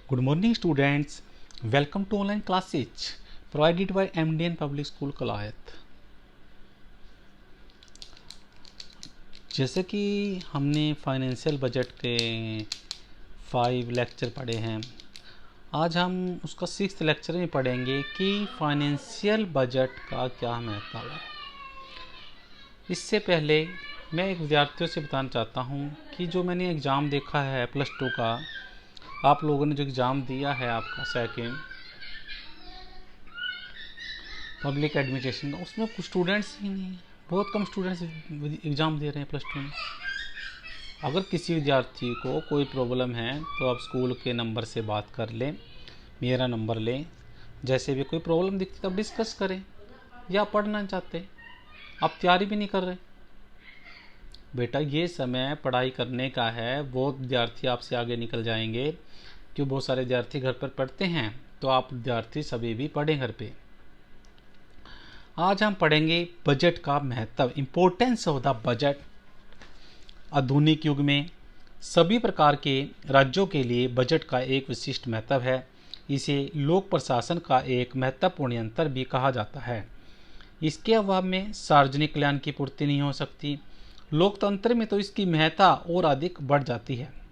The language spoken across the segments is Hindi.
Good morning students, welcome to online classes provided by MDN Public School Kalayat. जैसे कि हमने फाइनेंशियल बजट के 5 लेक्चर पढ़े हैं, आज हम उसका 6th लेक्चर में पढ़ेंगे कि फाइनेंशियल बजट का क्या महत्व है। इससे पहले मैं एक विद्यार्थियों से बताना चाहता हूँ कि जो मैंने एग्ज़ाम देखा है +2 का, आप लोगों ने जो एग्ज़ाम दिया है आपका सेकेंड पब्लिक एडमिनिस्ट्रेशन का, उसमें कुछ स्टूडेंट्स ही नहीं, बहुत कम स्टूडेंट्स एग्ज़ाम दे रहे हैं +2 में। अगर किसी विद्यार्थी को कोई प्रॉब्लम है तो आप स्कूल के नंबर से बात कर लें, मेरा नंबर लें, जैसे भी कोई प्रॉब्लम दिखती तब डिस्कस करें। या पढ़ना चाहते, आप तैयारी भी नहीं कर रहे, बेटा ये समय पढ़ाई करने का है। बहुत विद्यार्थी आपसे आगे निकल जाएंगे, क्यों बहुत सारे विद्यार्थी घर पर पढ़ते हैं, तो आप विद्यार्थी सभी भी पढ़ें घर पे। आज हम पढ़ेंगे बजट का महत्व, इम्पोर्टेंस ऑफ द बजट। आधुनिक युग में सभी प्रकार के राज्यों के लिए बजट का एक विशिष्ट महत्व है। इसे लोक प्रशासन का एक महत्वपूर्ण यंत्र भी कहा जाता है। इसके अभाव में सार्वजनिक कल्याण की पूर्ति नहीं हो सकती। लोकतंत्र में तो इसकी महत्ता और अधिक बढ़ जाती है।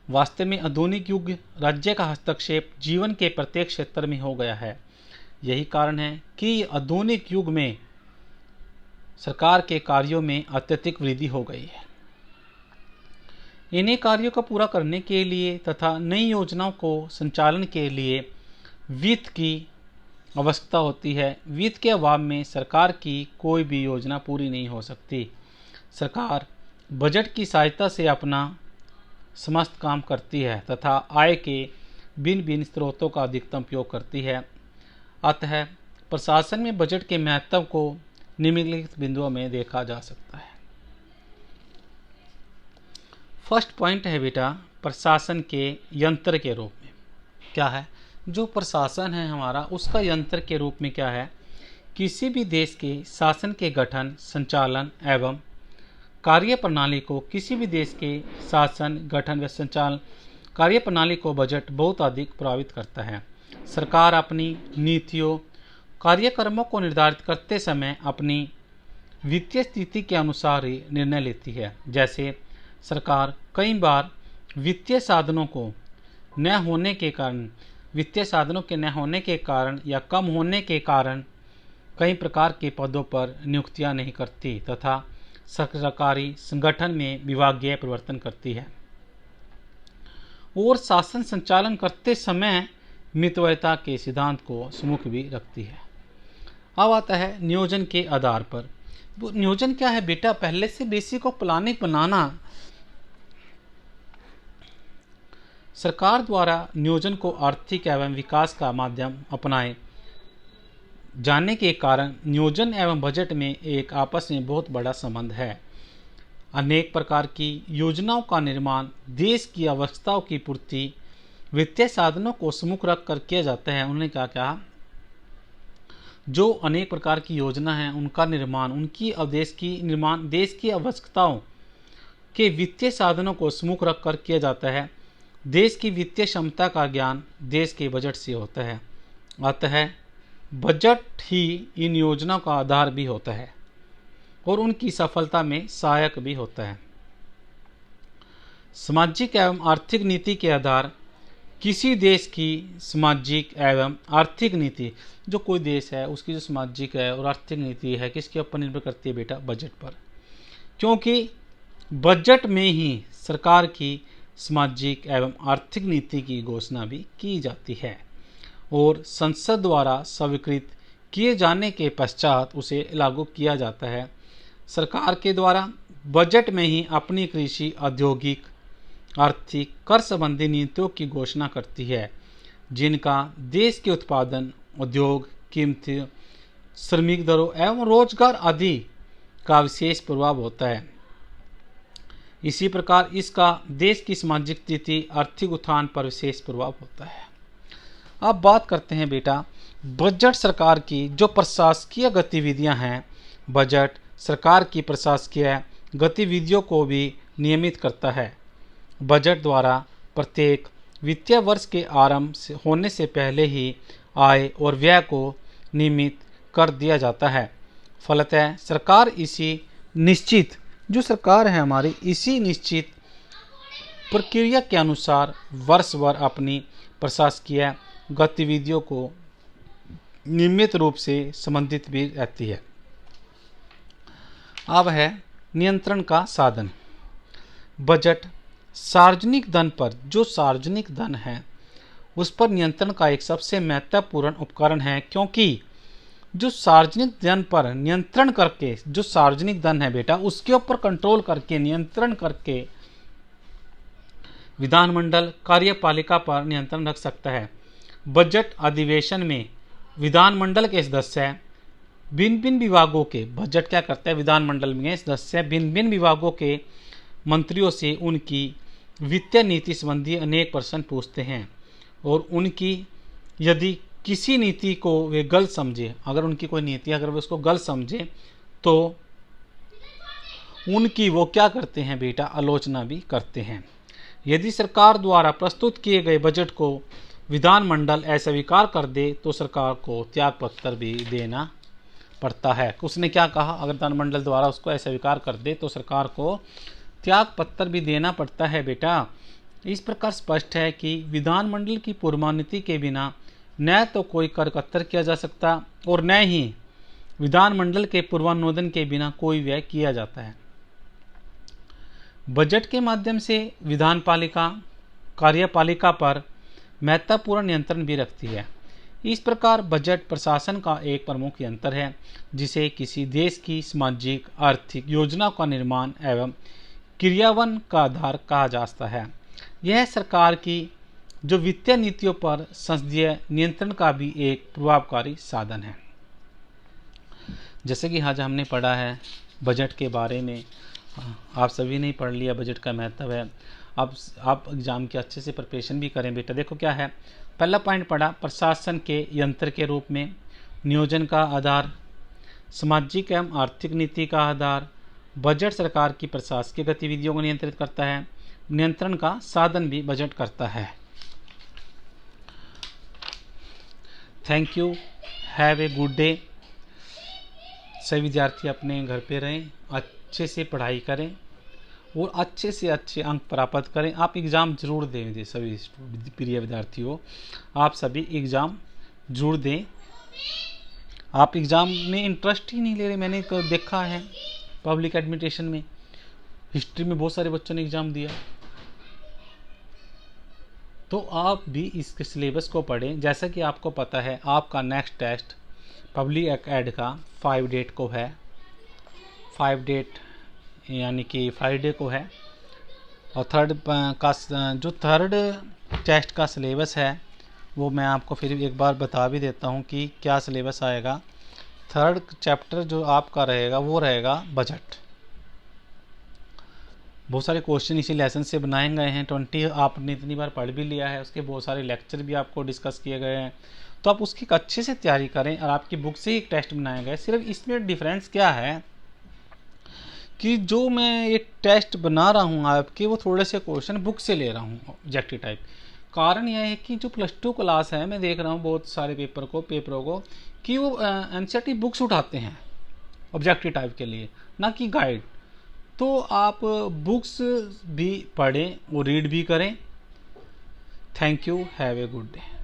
वास्तव में आधुनिक युग राज्य का हस्तक्षेप जीवन के प्रत्येक क्षेत्र में हो गया है। यही कारण है कि आधुनिक युग में सरकार के कार्यों में अत्यधिक वृद्धि हो गई है। इन्हीं कार्यों को पूरा करने के लिए तथा नई योजनाओं को संचालन के लिए वित्त की आवश्यकता होती है। वित्त के अभाव में सरकार की कोई भी योजना पूरी नहीं हो सकती। सरकार बजट की सहायता से अपना समस्त काम करती है तथा आय के भिन्न भिन्न स्रोतों का अधिकतम उपयोग करती है। अतः प्रशासन में बजट के महत्व को निम्नलिखित बिंदुओं में देखा जा सकता है। फर्स्ट पॉइंट है बेटा, प्रशासन के यंत्र के रूप में क्या है। जो प्रशासन है हमारा, उसका यंत्र के रूप में क्या है, किसी भी देश के शासन के गठन, संचालन एवं कार्य प्रणाली को, किसी भी देश के शासन, गठन व संचालन कार्य प्रणाली को बजट बहुत अधिक प्रभावित करता है। सरकार अपनी नीतियों, कार्यक्रमों को निर्धारित करते समय अपनी वित्तीय स्थिति के अनुसार ही निर्णय लेती है। जैसे सरकार कई बार वित्तीय साधनों के न होने के कारण या कम होने के कारण कई प्रकार के पदों पर नियुक्तियां नहीं करती तथा सरकारी संगठन में विभागीय परिवर्तन करती है और शासन संचालन करते समय मितव्ययता के सिद्धांत को सम्मुख भी रखती है। अब आता है नियोजन के आधार पर। वो नियोजन क्या है बेटा, पहले से बेसिक ऑफ प्लानिंग बनाना। सरकार द्वारा नियोजन को आर्थिक एवं विकास का माध्यम अपनाए जाने के कारण नियोजन एवं बजट में एक आपस में बहुत बड़ा संबंध है। अनेक प्रकार की योजनाओं का निर्माण, देश की आवश्यकताओं की पूर्ति वित्तीय साधनों को सम्मुख रख कर किया जाता है। उन्होंने क्या कहा, जो अनेक प्रकार की योजना है उनका निर्माण, देश की आवश्यकताओं के वित्तीय साधनों को सम्मुख रख कर किया जाता है। देश की वित्तीय क्षमता का ज्ञान देश के बजट से होता है। अतः बजट ही इन योजनाओं का आधार भी होता है और उनकी सफलता में सहायक भी होता है। सामाजिक एवं आर्थिक नीति के आधार, किसी देश की सामाजिक एवं आर्थिक नीति, जो कोई देश है उसकी जो सामाजिक है और आर्थिक नीति है, किसके ऊपर निर्भर करती है बेटा, बजट पर। क्योंकि बजट में ही सरकार की सामाजिक एवं आर्थिक नीति की घोषणा भी की जाती है और संसद द्वारा स्वीकृत किए जाने के पश्चात उसे लागू किया जाता है। सरकार के द्वारा बजट में ही अपनी कृषि, औद्योगिक, आर्थिक, कर संबंधी नीतियों की घोषणा करती है, जिनका देश के उत्पादन, उद्योग, कीमतें, श्रमिक दरों एवं रोजगार आदि का विशेष प्रभाव होता है। इसी प्रकार इसका देश की सामाजिक स्थिति, आर्थिक उत्थान पर विशेष प्रभाव होता है। अब बात करते हैं बेटा, बजट सरकार की जो प्रशासकीय गतिविधियां हैं, बजट सरकार की प्रशासकीय गतिविधियों को भी नियमित करता है। बजट द्वारा प्रत्येक वित्तीय वर्ष के होने से पहले ही आय और व्यय को नियमित कर दिया जाता है। फलतः सरकार जो सरकार है हमारी, इसी निश्चित प्रक्रिया के अनुसार वर्ष भर अपनी प्रशासकीय गतिविधियों को नियमित रूप से संबंधित भी रहती है। अब है नियंत्रण का साधन। बजट सार्वजनिक धन है उस पर नियंत्रण का एक सबसे महत्वपूर्ण उपकरण है, क्योंकि जो सार्वजनिक धन पर नियंत्रण करके, जो सार्वजनिक धन है बेटा उसके ऊपर कंट्रोल करके, नियंत्रण करके विधानमंडल कार्यपालिका पर नियंत्रण रख सकता है। बजट अधिवेशन में विधानमंडल के सदस्य भिन्न भिन्न विभागों के, बजट क्या करता है, विधानमंडल में सदस्य भिन्न भिन्न विभागों के मंत्रियों से उनकी वित्तीय नीति संबंधी अनेक प्रश्न पूछते हैं और उनकी यदि किसी नीति को वे गलत समझे, अगर उनकी कोई नीति अगर वे उसको गलत समझे तो उनकी वो क्या करते हैं बेटा, आलोचना भी करते हैं। यदि सरकार द्वारा प्रस्तुत किए गए बजट को विधानमंडल अस्वीकार कर दे तो सरकार को त्यागपत्र भी देना पड़ता है। उसने क्या कहा, अगर विधानमंडल द्वारा उसको अस्वीकार कर दे तो सरकार को त्यागपत्र भी देना पड़ता है बेटा। इस प्रकार स्पष्ट है कि विधानमंडल की पूर्वनीति के बिना न तो कोई कर एकत्र किया जा सकता और न ही विधानमंडल के पूर्वानुमोदन के बिना कोई व्यय किया जाता है। बजट के माध्यम से विधानपालिका कार्यपालिका पर महत्वपूर्ण नियंत्रण भी रखती है। इस प्रकार बजट प्रशासन का एक प्रमुख यंत्र है जिसे किसी देश की सामाजिक आर्थिक योजना का निर्माण एवं क्रियान्वयन का आधार कहा जाता है। यह सरकार की जो वित्तीय नीतियों पर संसदीय नियंत्रण का भी एक प्रभावकारी साधन है। जैसे कि आज हमने पढ़ा है बजट के बारे में, आप सभी ने पढ़ लिया बजट का महत्व है। अब आप एग्जाम के अच्छे से प्रिपरेशन भी करें बेटा। देखो क्या है, पहला पॉइंट पढ़ा, प्रशासन के यंत्र के रूप में नियोजन का आधार, सामाजिक एवं आर्थिक नीति का आधार, बजट सरकार की प्रशासकीय गतिविधियों को नियंत्रित करता है, नियंत्रण का साधन भी बजट करता है। Thank you, have a good day. सभी विद्यार्थी अपने घर पे रहें, अच्छे से पढ़ाई करें और अच्छे से अच्छे अंक प्राप्त करें। आप एग्ज़ाम जरूर दें, सभी प्रिय विद्यार्थियों, आप सभी एग्ज़ाम जरूर दें। आप एग्ज़ाम में इंटरेस्ट ही नहीं ले रहे, मैंने देखा है पब्लिक एडमिनिस्ट्रेशन में, हिस्ट्री में बहुत सारे बच्चों ने एग्ज़ाम दिया। तो आप भी इसके सिलेबस को पढ़ें। जैसा कि आपको पता है आपका नेक्स्ट टेस्ट पब्लिक एड का 5 डेट को है, 5 डेट यानी कि फ्राइडे को है। और थर्ड टेस्ट का सिलेबस है वो मैं आपको फिर एक बार बता भी देता हूँ कि क्या सिलेबस आएगा। थर्ड चैप्टर जो आपका रहेगा वो रहेगा बजट। बहुत सारे क्वेश्चन इसी लेसन से बनाए गए हैं। 20 आपने इतनी बार पढ़ भी लिया है, उसके बहुत सारे लेक्चर भी आपको डिस्कस किए गए हैं, तो आप उसकी अच्छे से तैयारी करें। और आपकी बुक से ही एक टेस्ट बनाया गया है। सिर्फ इसमें डिफरेंस क्या है कि जो मैं ये टेस्ट बना रहा हूँ आपके, वो थोड़े से क्वेश्चन बुक से ले रहा हूँ ऑब्जेक्टिव टाइप। कारण यह है कि जो +2 क्लास है, मैं देख रहा हूँ बहुत सारे पेपरों को कि वो एनसीईआरटी बुक्स उठाते हैं ऑब्जेक्टिव टाइप के लिए, ना कि गाइड। तो आप बुक्स भी पढ़ें और रीड भी करें। Thank you, have a good day.